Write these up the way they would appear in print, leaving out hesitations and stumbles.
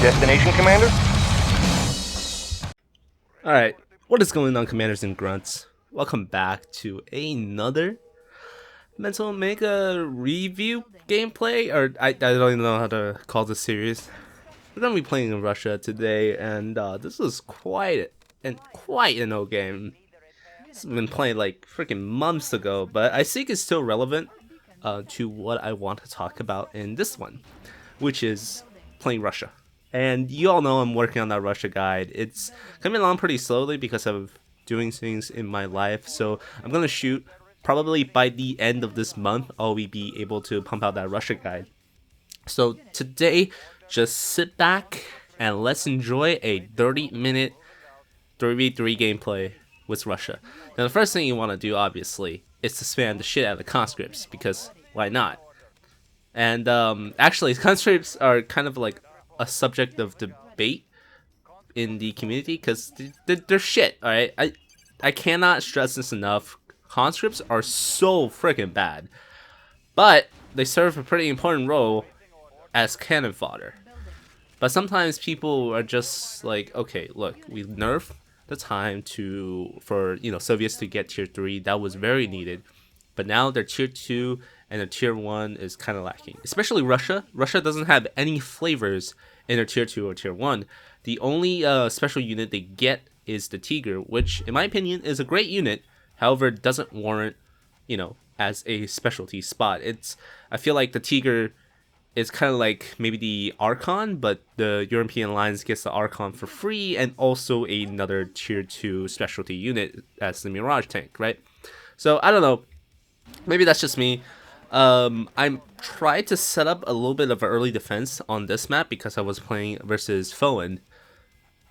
Destination, Commander? Alright, what is going on, Commanders and Grunts? Welcome back to another Mental Mega review gameplay, or I don't even know how to call this series. We're gonna be playing in Russia today, and this is quite an old game. It's been played like freaking months ago, but I think it's still relevant to what I want to talk about in this one, which is playing Russia. And you all know I'm working on that Russia guide. It's coming along pretty slowly because of doing things in my life. So I'm gonna shoot probably by the end of this month. I'll be able to pump out that Russia guide. So today, just sit back and let's enjoy a 30-minute 3v3 gameplay with Russia. Now the first thing you want to do, obviously, is to spam the shit out of the conscripts, because why not? And actually, conscripts are kind of like a subject of debate in the community because they're shit. All right, I cannot stress this enough. Conscripts are so freaking bad, but they serve a pretty important role as cannon fodder. But sometimes people are just like, okay, look, we nerf the time for Soviets to get tier 3. That was very needed, but now they're tier 2 and their tier 1 is kind of lacking, especially Russia. Russia doesn't have any flavors in their tier 2 or tier 1. The only special unit they get is the Tiger, which in my opinion is a great unit. However, it doesn't warrant as a specialty spot. I feel like the Tiger is kind of like maybe the Archon, but the European Alliance gets the Archon for free and also another tier 2 specialty unit as the Mirage tank, right? So I don't know, maybe that's just me. I'm trying to set up a little bit of an early defense on this map because I was playing versus Foen,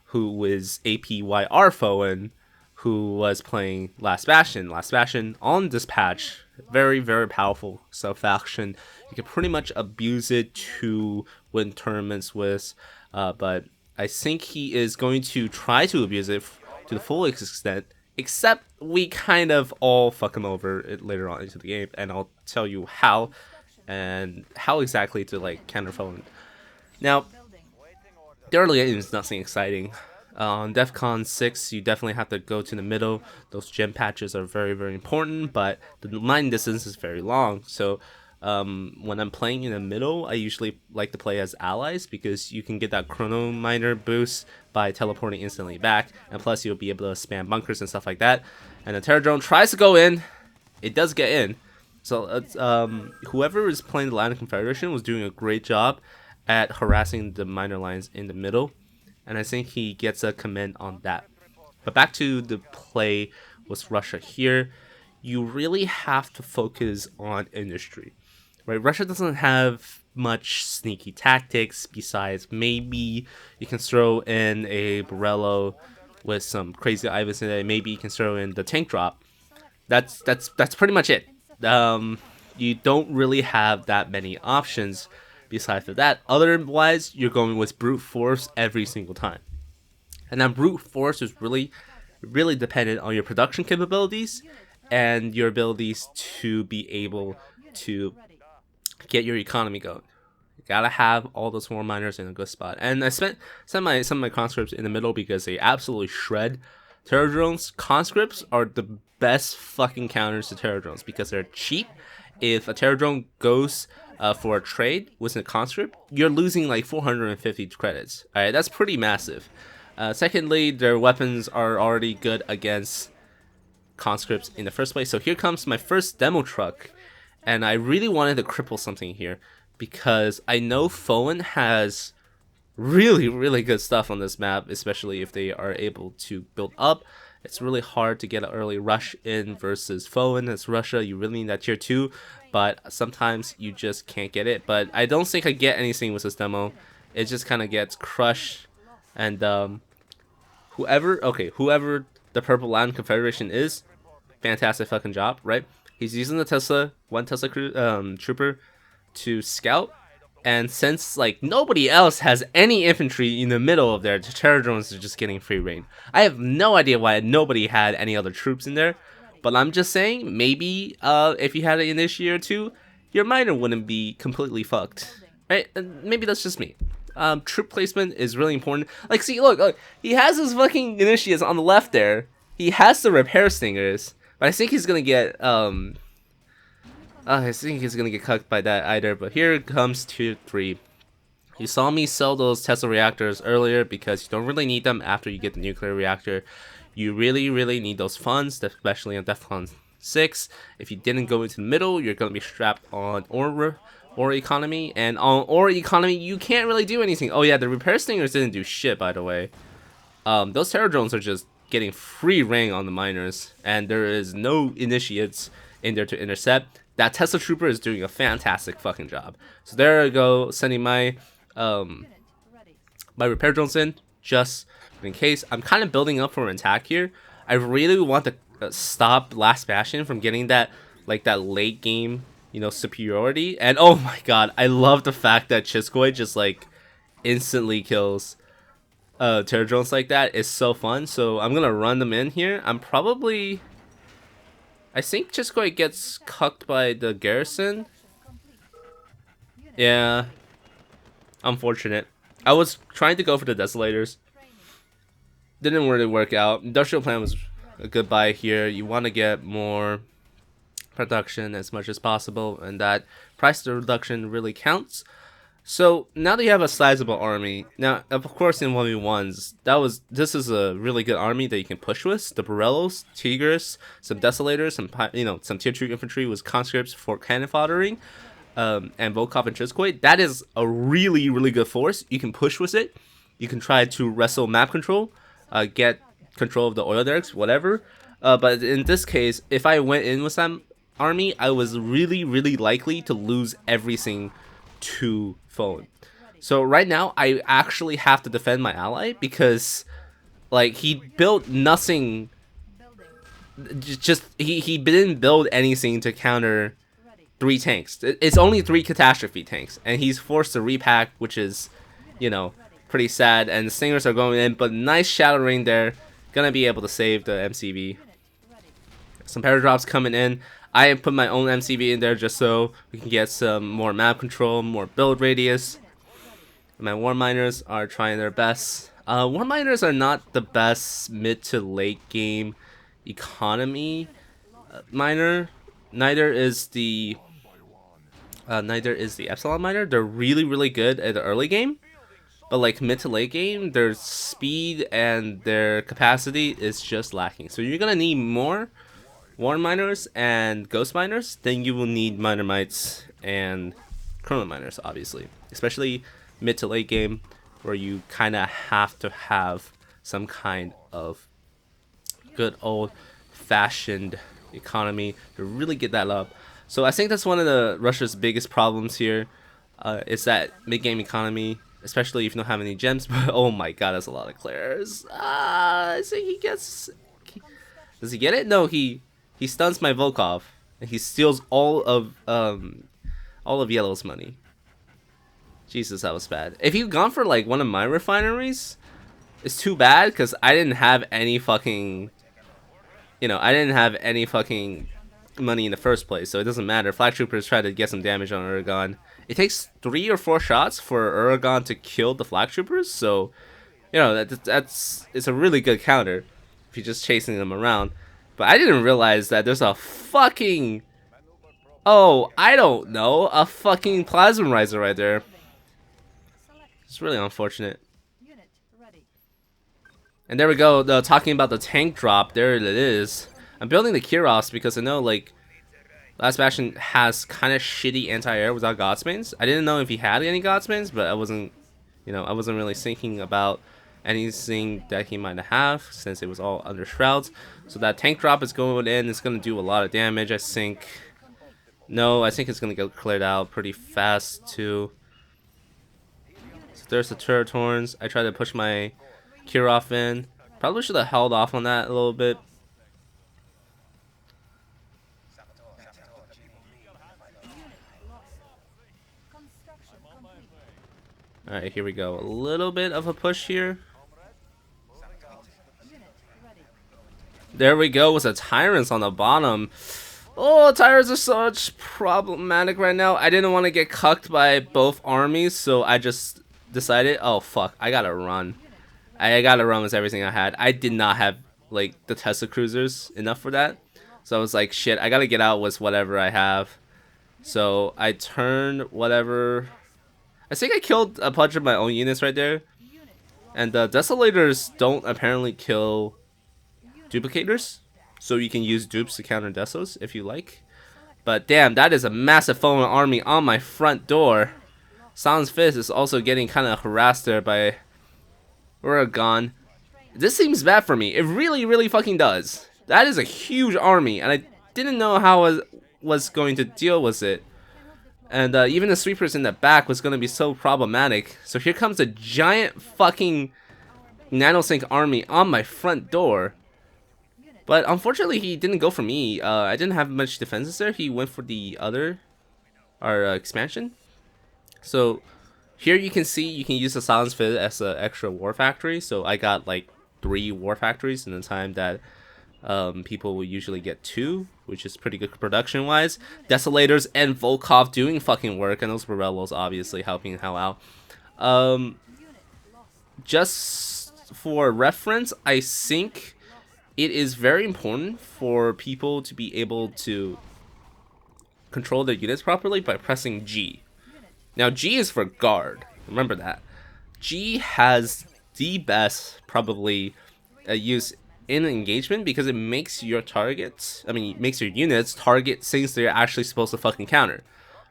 who is APYR Foen, who was playing Last Bastion. Last Bastion on this patch, very, very powerful sub-faction. You can pretty much abuse it to win tournaments with, but I think he is going to try to abuse it to the full extent, except we kind of all fuck him over it later on into the game, and I'll tell you how and how exactly to like counter Foen. Now, the early game is nothing exciting. On DEFCON 6, you definitely have to go to the middle. Those gem patches are very, very important, but the line distance is very long. So when I'm playing in the middle, I usually like to play as allies because you can get that chrono miner boost by teleporting instantly back, and plus you'll be able to spam bunkers and stuff like that. And the Terror Drone tries to go in, it does get in. So whoever is playing the Land Confederation was doing a great job at harassing the miner lines in the middle, and I think he gets a commend on that. But back to the play with Russia here, you really have to focus on industry, right? Russia doesn't have much sneaky tactics besides maybe you can throw in a Borello with some crazy items in it. Maybe you can throw in the tank drop. That's pretty much it. You don't really have that many options. Besides that, otherwise you're going with brute force every single time, and then brute force is really dependent on your production capabilities and your abilities to be able to get your economy going. You gotta have all those war miners in a good spot. And I spent some of my conscripts in the middle because they absolutely shred terror drones. Conscripts are the best fucking counters to terror drones because they're cheap. If a terror drone goes for a trade with a conscript, you're losing like 450 credits. All right, that's pretty massive. Secondly, their weapons are already good against conscripts in the first place. So here comes my first demo truck, and I really wanted to cripple something here because I know Foen has really good stuff on this map, especially if they are able to build up. It's really hard to get an early rush in versus Foen. It's Russia, you really need that tier 2, but sometimes you just can't get it. But I don't think I get anything with this demo. It just kind of gets crushed. And whoever the Purple Land Confederation is, fantastic fucking job, right? He's using the one Tesla trooper to scout. And since like nobody else has any infantry in the middle of their terror drones are just getting free reign. I have no idea why nobody had any other troops in there, but I'm just saying maybe if you had an initiator or two, your miner wouldn't be completely fucked, right? And maybe that's just me. troop placement is really important. Like, see, look, he has his fucking initiates on the left there. He has the repair stingers, but I think he's gonna get I think he's gonna get cucked by that either. But here comes tier 3. You saw me sell those Tesla reactors earlier because you don't really need them after you get the nuclear reactor. You really need those funds, especially on DEFCON 6. If you didn't go into the middle, you're gonna be strapped on or economy, and on or economy you can't really do anything. Oh yeah, the repair stingers didn't do shit, by the way. Those terror drones are just getting free reign on the miners, and there is no initiates in there to intercept. That Tesla trooper is doing a fantastic fucking job. So there I go, sending my my repair drones in just in case. I'm kind of building up for an attack here. I really want to stop Last Bastion from getting that that late game, you know, superiority. And oh my god, I love the fact that Chiskoy just instantly kills terror drones like that. It's so fun. So I'm gonna run them in here. I think Chiskoy gets cucked by the garrison. Yeah, unfortunate. I was trying to go for the desolators, didn't really work out. Industrial plan was a good buy here. You want to get more production as much as possible, and that price reduction really counts. So now that you have a sizable army, now of course in 1v1s, this is a really good army that you can push with. The Borellos, Tigers, some Desolators, some tier 2 infantry with conscripts for cannon foddering, and Volkov and Chiskoy. That is a really good force. You can push with it. You can try to wrestle map control, get control of the oil derricks, whatever. But in this case, if I went in with that army, I was really likely to lose everything to phone. So right now I actually have to defend my ally because he built nothing, he didn't build anything to counter 3 tanks. It's only 3 catastrophe tanks, and he's forced to repack, which is, you know, pretty sad. And the stingers are going in, but nice shadow rain there, gonna be able to save the MCV. Some paradrops coming in. I put my own MCV in there just so we can get some more map control, more build radius. My war miners are trying their best. War miners are not the best mid to late game economy miner. Neither is the Epsilon miner. They're really good at the early game, but mid to late game, their speed and their capacity is just lacking. So you're gonna need more War miners and ghost miners, then you will need miner mites and chrono miners, obviously, especially mid to late game, where you kind of have to have some kind of good old fashioned economy to really get that up. So I think that's one of the Russia's biggest problems here, is that mid game economy, especially if you don't have any gems. But oh my god, that's a lot of clears. I think he gets. Does he get it? No, he stuns my Volkov, and he steals all of Yellow's money. Jesus, that was bad. If he'd gone for one of my refineries, it's too bad because I didn't have any fucking, money in the first place, so it doesn't matter. Flag troopers try to get some damage on Uragan. It takes 3 or 4 shots for Uragan to kill the flag troopers, so it's a really good counter if you're just chasing them around. But I didn't realize that there's a fucking, a fucking plasma riser right there. It's really unfortunate. And there we go, talking about the tank drop, there it is. I'm building the Kiros because I know Last Bastion has kind of shitty anti-air without Godsmains. I didn't know if he had any Godsmains, but I wasn't really thinking about anything that he might have since it was all under shrouds. So that tank drop is going in. It's going to do a lot of damage, I think. No, I think it's going to get cleared out pretty fast too. So there's the turret horns. I tried to push my Kirov in. Probably should have held off on that a little bit. Alright, here we go. A little bit of a push here. There we go with the Tyrants on the bottom. Oh, Tyrants are such problematic right now. I didn't want to get cucked by both armies, so I just decided, oh fuck, I gotta run. I gotta run with everything I had. I did not have like the Tesla cruisers enough for that, so I was like, shit, I gotta get out with whatever I have. So I turned whatever. I think I killed a bunch of my own units right there, and the Desolators don't apparently kill duplicators, so you can use dupes to counter Desos if you like. But damn, that is a massive foreign army on my front door. Silence Fist is also getting kind of harassed there by Oregon. This seems bad for me. It really, really fucking does. That is a huge army, and I didn't know how I was going to deal with it. And even the sweepers in the back was going to be so problematic. So here comes a giant fucking nanosync army on my front door. But unfortunately, he didn't go for me. I didn't have much defenses there. He went for the other, our expansion. So here you can see you can use the Silence Fit as an extra war factory. So I got like 3 war factories in the time that people will usually get 2, which is pretty good production wise. Desolators and Volkov doing fucking work, and those Borellos obviously helping out. Just for reference, I think it is very important for people to be able to control their units properly by pressing G. Now G is for guard, remember that. G has the best probably use in engagement because it makes your targets, makes your units target things they're actually supposed to fucking counter.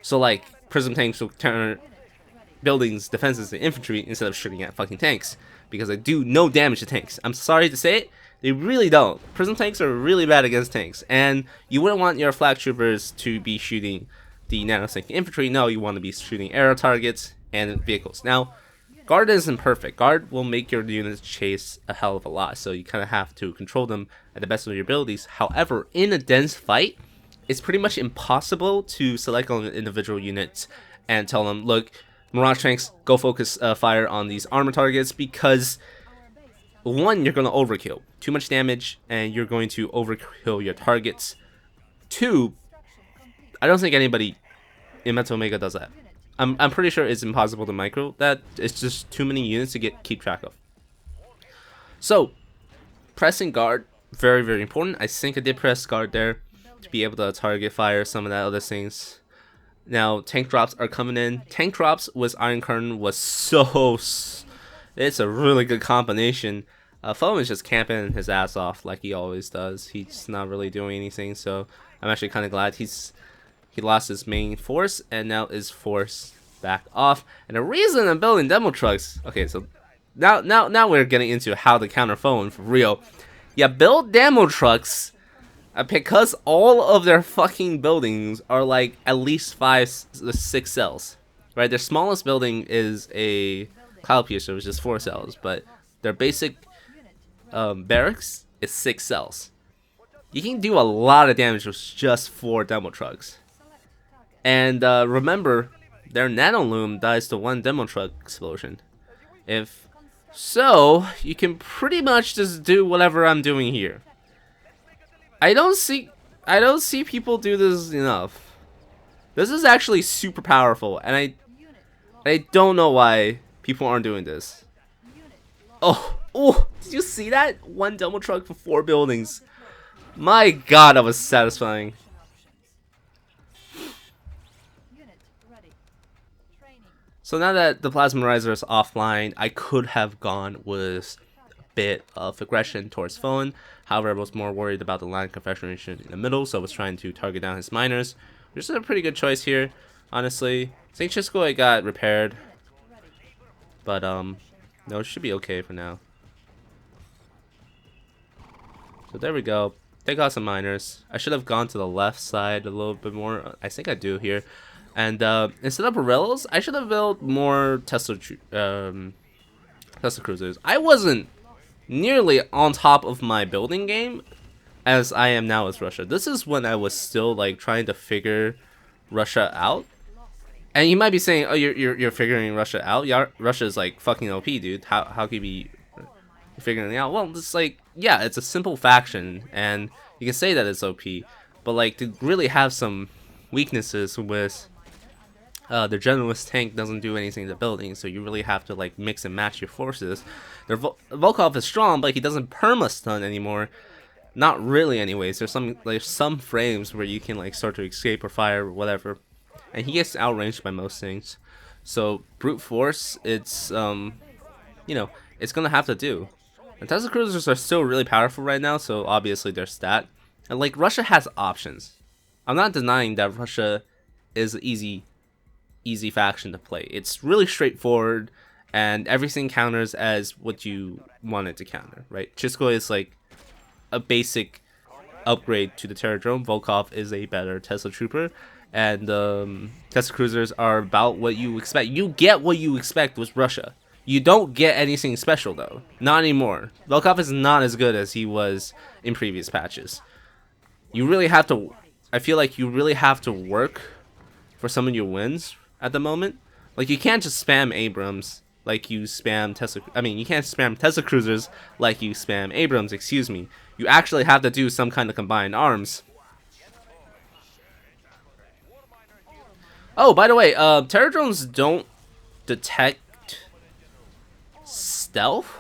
So like prism tanks will counter buildings, defenses, and infantry instead of shooting at fucking tanks, because they do no damage to tanks. I'm sorry to say it, they really don't. Prism tanks are really bad against tanks, and you wouldn't want your flag troopers to be shooting the nanosync infantry. No, you want to be shooting aero targets and vehicles. Now, guard isn't perfect. Guard will make your units chase a hell of a lot, so you kind of have to control them at the best of your abilities. However, in a dense fight, it's pretty much impossible to select on individual units and tell them, look, Mirage tanks, go focus fire on these armor targets, because 1, you're going to overkill. Too much damage, and you're going to overkill your targets. 2, I don't think anybody in Metal Omega does that. I'm pretty sure it's impossible to micro that. It's just too many units to keep track of. So, pressing guard, very, very important. I think I did press guard there to be able to target fire some of that other things. Now, tank drops are coming in. Tank drops with Iron Curtain was so... It's a really good combination. Foam is just camping his ass off like he always does. He's not really doing anything, so I'm actually kind of glad he lost his main force and now is forced back off. And the reason I'm building demo trucks, okay, so now we're getting into how to counter Foam for real. Yeah, build demo trucks because all of their fucking buildings are like at least 5-6 cells, right? Their smallest building is a Cloud Piercer, which is 4 cells, but their basic barracks is 6 cells. You can do a lot of damage with just 4 demo trucks. And remember, their nano loom dies to 1 demo truck explosion. If so, you can pretty much just do whatever I'm doing here. I don't see people do this enough. This is actually super powerful, and I don't know why people aren't doing this. Oh, did you see that? 1 demo truck for 4 buildings. My god, that was satisfying. So now that the Plasma Riser is offline, I could have gone with a bit of aggression towards Foen. However, I was more worried about the line configuration in the middle, so I was trying to target down his miners, which is a pretty good choice here, honestly. St. Chisco I got repaired, but no, it should be okay for now. So there we go. Take out some miners. I should have gone to the left side a little bit more. I think I do here. And instead of Borellos, I should have built more Tesla cruisers. I wasn't nearly on top of my building game as I am now with Russia. This is when I was still like trying to figure Russia out. And you might be saying, "Oh, you're figuring Russia out? Yeah, Russia is like fucking OP, dude. How can you be figuring it out?" Well, it's like, yeah, it's a simple faction, and you can say that it's OP, but like to really have some weaknesses with Their generalist tank doesn't do anything to building, so you really have to like mix and match your forces. Their Volkov is strong, but he doesn't perma-stun anymore. Not really, anyways. There's some frames where you can like start to escape or fire or whatever, and he gets outranged by most things. So brute force, it's you know, it's gonna have to do. And Tesla cruisers are still really powerful right now, so obviously they're stat. And like Russia has options. I'm not denying that Russia is an easy faction to play. It's really straightforward, and everything counters as what you want it to counter, right? Chisco is like a basic upgrade to the Terror Drone. Volkov is a better Tesla Trooper, and Tesla Cruisers are about what you expect. You get what you expect with Russia. You don't get anything special though. Not anymore. Volkov is not as good as he was in previous patches. You really have to, I feel like you really have to work for some of your wins at the moment. Like you can't just spam Abrams like you spam Tesla. I mean, you can't spam Tesla Cruisers like you spam Abrams. Excuse me. You actually have to do some kind of combined arms. Oh, by the way, Terror Drones don't detect stealth.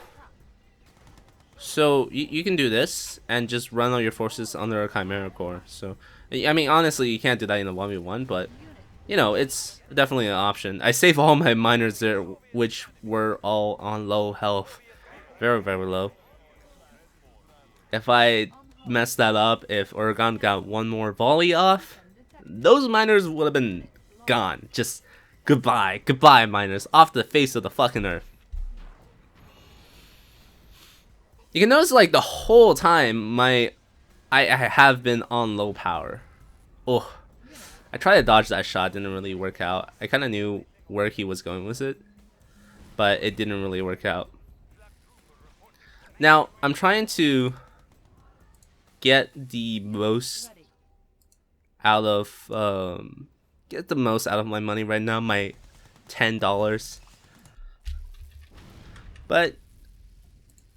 So you can do this and just run all your forces under a Chimera Core. So I mean, honestly, you can't do that in a 1v1, but you know, it's definitely an option. I save all my miners there, which were all on low health, very low. If I messed that up, if Oregon got one more volley off, those miners would have been gone. Just goodbye miners, off the face of the fucking earth. You can notice like the whole time I have been on low power. Oh, I tried to dodge that shot, didn't really work out. I kind of knew where he was going with it, but it didn't really work out. Now I'm trying to get the most out of my money right now, my $10. But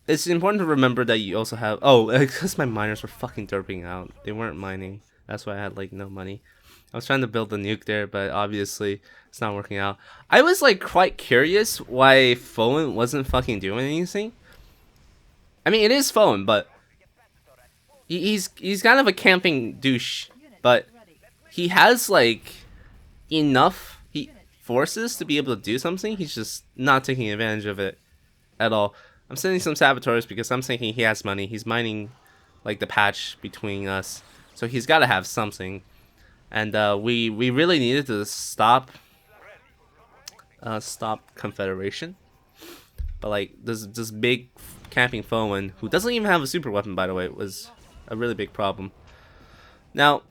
it's important to remember that you also have, because my miners were fucking derping out. They weren't mining. That's why I had like no money. I was trying to build a nuke there, but obviously it's not working out. I was like quite curious why Foen wasn't fucking doing anything. I mean, it is Foen, but he's kind of a camping douche, but he has like enough forces to be able to do something. He's just not taking advantage of it at all. I'm sending some saboteurs because I'm thinking he has money. He's mining like the patch between us, so he's got to have something. And we really needed to stop Confederation, but like this big camping Foen, who doesn't even have a super weapon, by the way, was a really big problem. Now,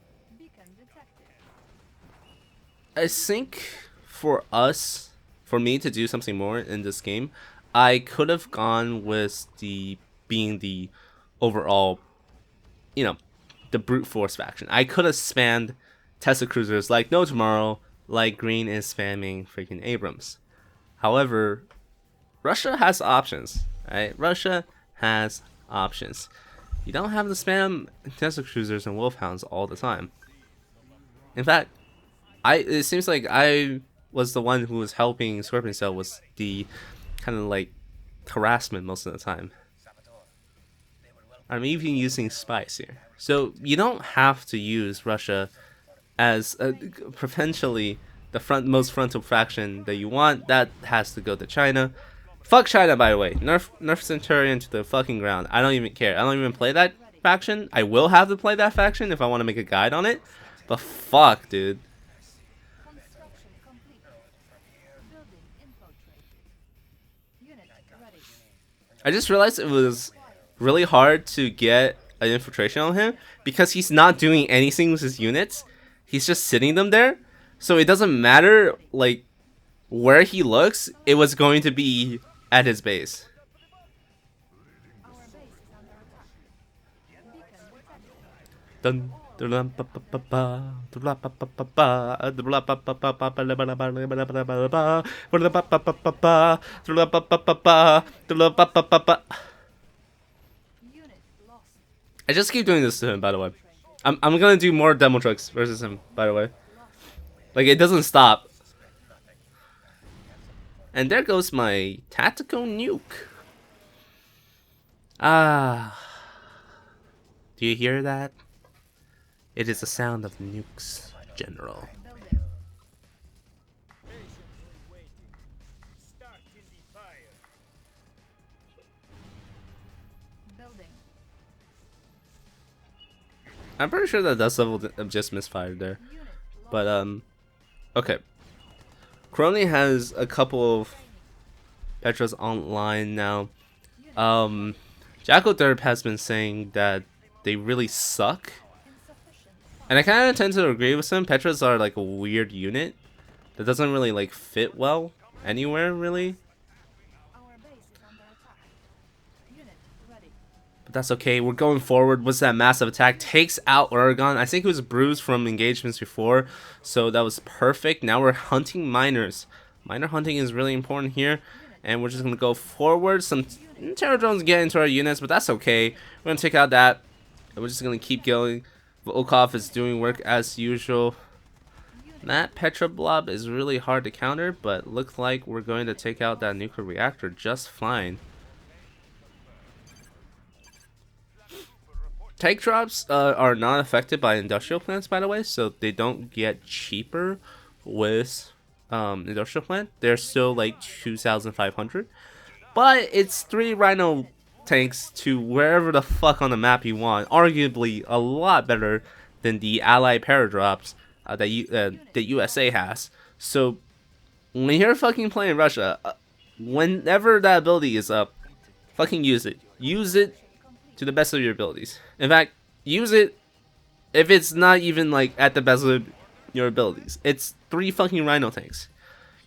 I think for me to do something more in this game, I could have gone with being the overall, you know, the brute force faction. I could have spammed Tesla Cruisers like no tomorrow, like Green is spamming freaking Abrams. However, Russia has options, right? Russia has options. You don't have to spam Tesla Cruisers and Wolfhounds all the time. In fact, it seems like I was the one who was helping Scorpion Cell with the kind of like harassment most of the time. I'm even using spies here. So you don't have to use Russia as potentially the most frontal faction that you want. That has to go to China. Fuck China, by the way. Nerf Centurion to the fucking ground. I don't even care. I don't even play that faction. I will have to play that faction if I want to make a guide on it. But fuck, dude. I just realized it was really hard to get an infiltration on him because he's not doing anything with his units. He's just sitting them there. So it doesn't matter like where he looks, it was going to be at his base. Dun. I just keep doing this to him, by the way. I'm gonna do more demo trucks versus him, by the way. Like, it doesn't stop. And there goes my tactical nuke. Ah. Do you hear that? It is the sound of nukes, General. I'm pretty sure that dust level just misfired there. But, okay. Crony has a couple of Petras online now. Jackal Derp has been saying that they really suck. And I kind of tend to agree with him. Petras are like a weird unit that doesn't really like fit well anywhere, really. But that's okay. We're going forward. What's that massive attack? Takes out Oregon. I think it was bruised from engagements before, so that was perfect. Now we're hunting miners. Miner hunting is really important here, and we're just gonna go forward. Some terror drones get into our units, but that's okay. We're gonna take out that, and we're just gonna keep going. Volkov is doing work as usual. That Petra blob is really hard to counter, but looks like we're going to take out that nuclear reactor just fine. Tank drops are not affected by industrial plants, by the way, so they don't get cheaper with industrial plant. They're still like 2,500, but it's 3 Rhino tanks to wherever the fuck on the map you want. Arguably a lot better than the Allied paradrops that USA has. So when you're fucking playing Russia, whenever that ability is up, fucking use it. Use it to the best of your abilities. In fact, use it if it's not even like at the best of your abilities. It's 3 fucking Rhino tanks.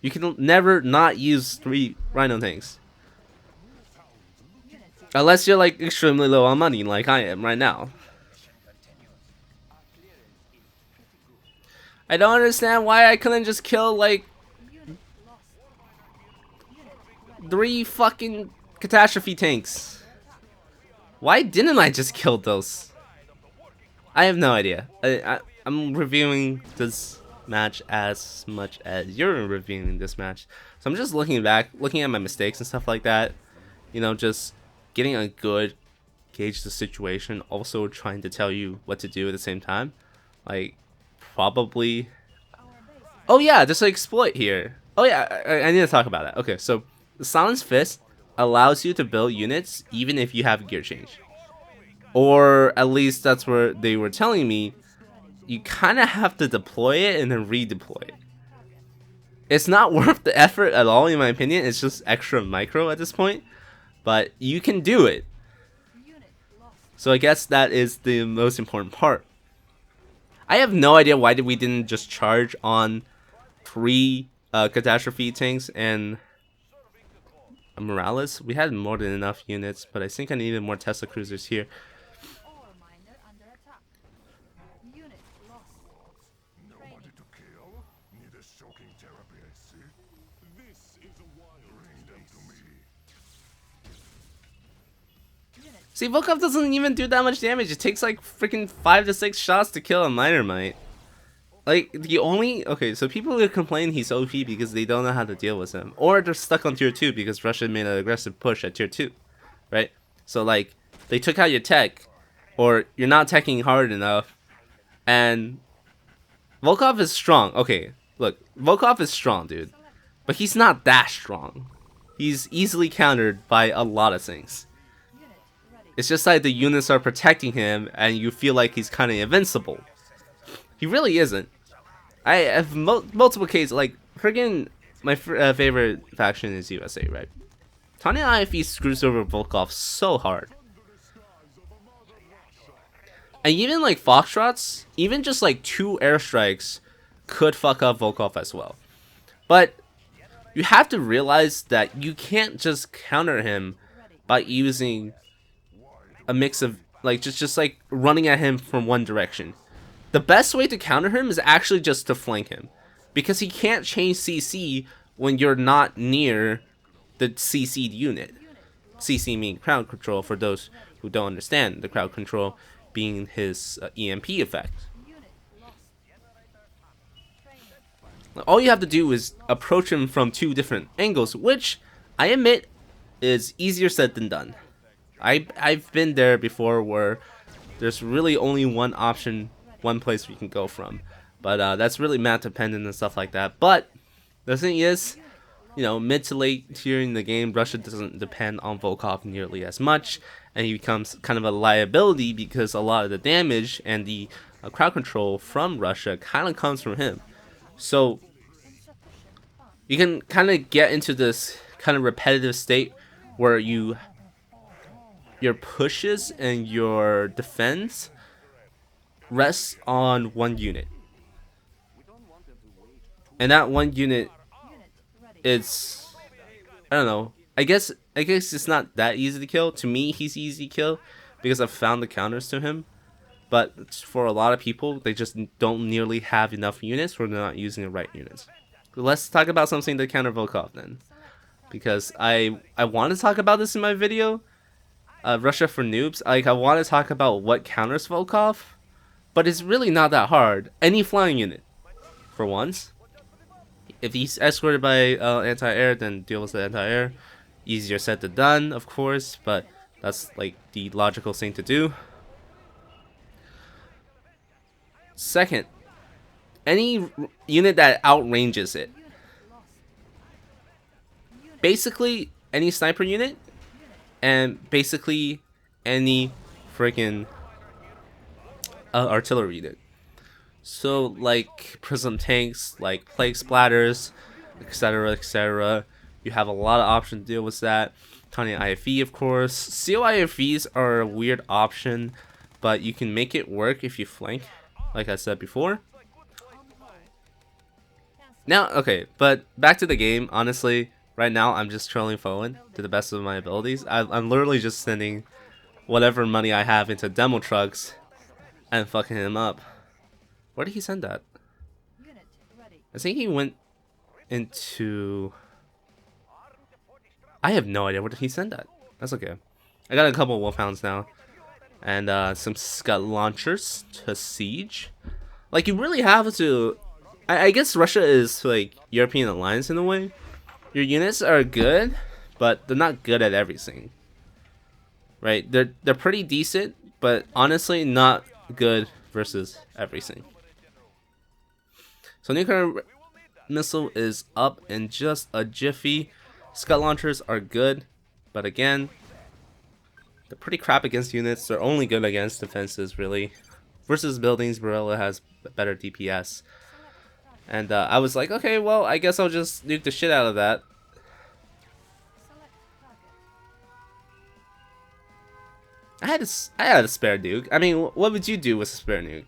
You can never not use 3 Rhino tanks. Unless you're like extremely low on money like I am right now. I don't understand why I couldn't just kill like 3 fucking catastrophe tanks. Why didn't I just kill those? I have no idea. I'm reviewing this match as much as you're reviewing this match. So I'm just looking back, looking at my mistakes and stuff like that. You know, just getting a good gauge of the situation. Also trying to tell you what to do at the same time. Like, probably... Oh yeah, there's an exploit here. Oh yeah, I need to talk about that. Okay, so the Silence Fist allows you to build units even if you have a gear change, or at least that's where they were telling me. You kind of have to deploy it and then redeploy it. It's not worth the effort at all, in my opinion. It's just extra micro at this point, but you can do it. So I guess that is the most important part. I have no idea why we didn't just charge on 3 catastrophe tanks and Morales. We had more than enough units, but I think I needed more Tesla cruisers here. See, Volkov doesn't even do that much damage. It takes like freaking 5 to 6 shots to kill a miner mite. Like, the only... Okay, so people who complain he's OP because they don't know how to deal with him. Or they're stuck on tier 2 because Russia made an aggressive push at tier 2. Right? So, like, they took out your tech. Or you're not teching hard enough. And Volkov is strong. Okay, look. Volkov is strong, dude. But he's not that strong. He's easily countered by a lot of things. It's just like the units are protecting him and you feel like he's kind of invincible. He really isn't. I have multiple cases, like, friggin' my favorite faction is USA, right? Tanya IFE screws over Volkov so hard. And even like Foxtrots, even just like 2 airstrikes could fuck up Volkov as well. But you have to realize that you can't just counter him by using a mix of like just like running at him from one direction. The best way to counter him is actually just to flank him, because he can't change CC when you're not near the CC'd unit. CC meaning crowd control, for those who don't understand, the crowd control being his EMP effect. All you have to do is approach him from 2 different angles, which I admit is easier said than done. I've been there before where there's really only one option, one place we can go from, but that's really map dependent and stuff like that. But the thing is, you know, mid to late tier in the game, Russia doesn't depend on Volkov nearly as much, and he becomes kind of a liability because a lot of the damage and the crowd control from Russia kind of comes from him. So you can kind of get into this kind of repetitive state where your pushes and your defense rests on one unit, and that one unit is, I don't know, I guess it's not that easy to kill. To me, he's easy to kill because I've found the counters to him. But for a lot of people, they just don't nearly have enough units, or they're not using the right units. So let's talk about something to counter Volkov then, because I want to talk about this in my video, Russia for noobs. Like, I want to talk about what counters Volkov, but it's really not that hard. Any flying unit, for once. If he's escorted by anti-air, then deal with the anti-air. Easier said than done, of course, but that's like the logical thing to do. Second, any unit that outranges it. Basically, any sniper unit, and basically any freaking artillery unit. So, like prism tanks, like plague splatters, etc., etc. You have a lot of options to deal with that. Tiny IFE, of course. CO IFEs are a weird option, but you can make it work if you flank, like I said before. Now, okay, but back to the game. Honestly, right now I'm just trolling forward to the best of my abilities. I'm literally just sending whatever money I have into demo trucks and fucking him up. Where did he send that? I think he went into... I have no idea. Where did he send that? That's okay. I got a couple of wolfhounds now. And some scud launchers to siege. Like, you really have to... I guess Russia is like European alliance in a way. Your units are good, but they're not good at everything. Right? They're pretty decent, but honestly not good versus everything. So nuclear missile is up in just a jiffy. Scud launchers are good, but again, they're pretty crap against units. They're only good against defenses, really. Versus buildings, Barilla has better DPS. And I was like, okay, well, I guess I'll just nuke the shit out of that. I had a spare nuke. I mean, what would you do with a spare nuke?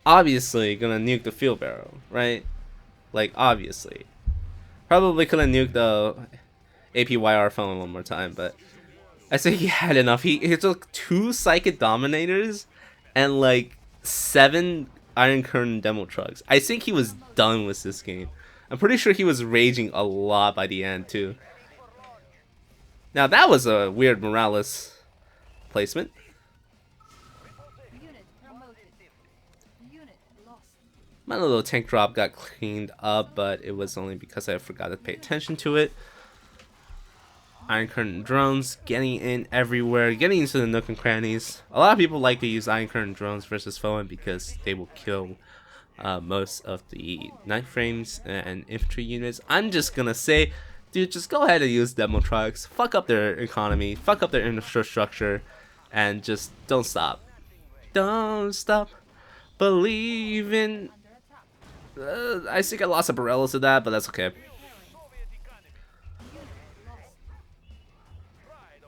Obviously, gonna nuke the field barrel, right? Like, obviously. Probably could have nuked the APYR phone one more time, but I think he had enough. He took 2 Psychic Dominators and like 7 Iron Curtain demo trucks. I think he was done with this game. I'm pretty sure he was raging a lot by the end too. Now that was a weird Morales placement. My little tank drop got cleaned up, but it was only because I forgot to pay attention to it. Iron Curtain drones getting in everywhere, getting into the nook and crannies. A lot of people like to use Iron Curtain drones versus Foen because they will kill most of the knight frames and infantry units. I'm just gonna say, dude, just go ahead and use demo trucks. Fuck up their economy, fuck up their infrastructure, and just don't stop. Don't stop believing. I think I lost a Barellas to that, but that's okay.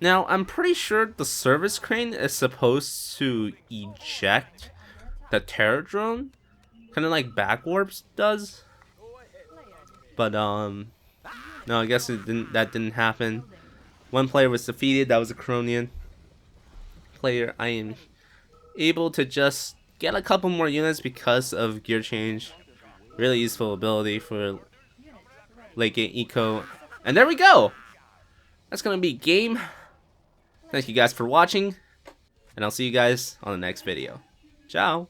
Now, I'm pretty sure the service crane is supposed to eject the terror drone, kind of like back warps does. But no, I guess it didn't. That didn't happen. One player was defeated. That was a Cronian player. I am able to just get a couple more units because of gear change. Really useful ability for late game eco. And there we go. That's gonna be game. Thank you guys for watching, and I'll see you guys on the next video. Ciao.